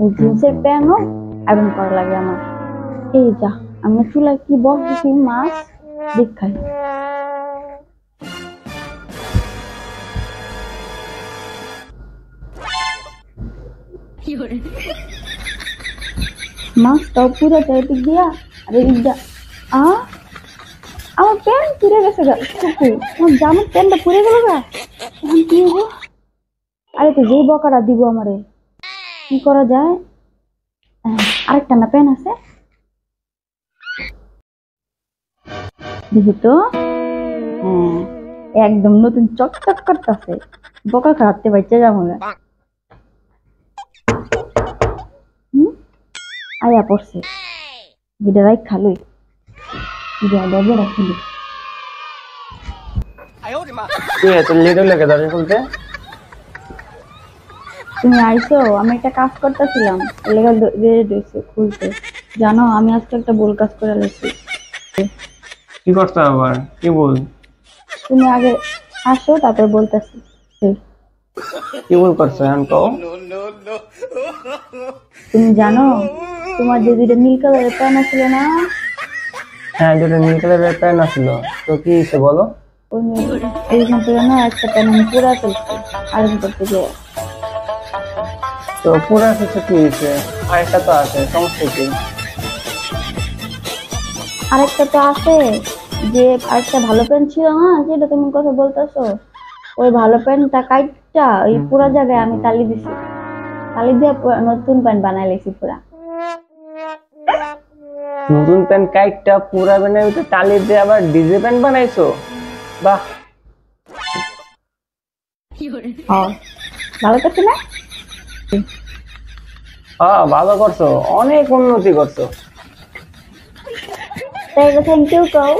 এই জিন্সের প্যান্টও আয়রন করা লাগে আমার। এই যা, আমি চুলায় কি বসেছি মাছ দেখাই। মাছটাও পুরো চারিদিক দিয়া আর এদিক দিয়া আমার প্যান্ট পুড়ে গেছে গা। আমার জামার প্যান্টটা পুড়ে গেল গা। এখন কি হবো? আরে তো যেই বকাটা দিব আমারে, কি করা যায়? আরেকটা না প্যান্ট আছে, দেখি তো। হ্যাঁ, একদম নতুন চকচক করতেছে। বকা খাওয়াতে বাচ্চা যাবো না। আয়া পড়ছে গিডারাই খালুই দরজাটা খুলি। তুমি আইসো, আমি একটা কাজ করতেছিলাম, খুলতে। জানো আমি আজকে একটা ভুল কাজ করে লেছি। কি করতে আবার? কি বল? তুমি আগে আসো, তারপর বলতেছি। কি ভুল করছো এখন কও? তুমি জানো তোমার যে দুইটা নীল কালারের প্যান্ট ছিল না? হ্যাঁ, দুটো নীল কালারের প্যান্ট আসলো, তো কি হয়েছে বলো? এইখান থেকে না একটা প্যান্ট আমি পুরা ফেলছি আয়রন করতে গিয়ে। তো পুরা কিছু কি হয়েছে? আরেকটা তো আছে, সমস্যা কি? আরেকটা তো আছে, যে আরেকটা ভালো প্যান্ট ছিল না যেটা তুমি কথা বলতেছো, ওই ভালো প্যান্টটা কাইটটা ওই পুরা জায়গায় আমি তালি দিছি। তালি দিয়ে নতুন প্যান্ট বানাই লেছি পুরা। নতুন প্যান্ট কাইটটা পুরা বানাই ওটা তালি দিয়ে আবার ডিজে প্যান্ট বানাইছো? বাহ, ভালো করছে না? হ্যাঁ ভালো করছো, অনেক উন্নতি করছো। তাই থ্যাংক ইউ কও।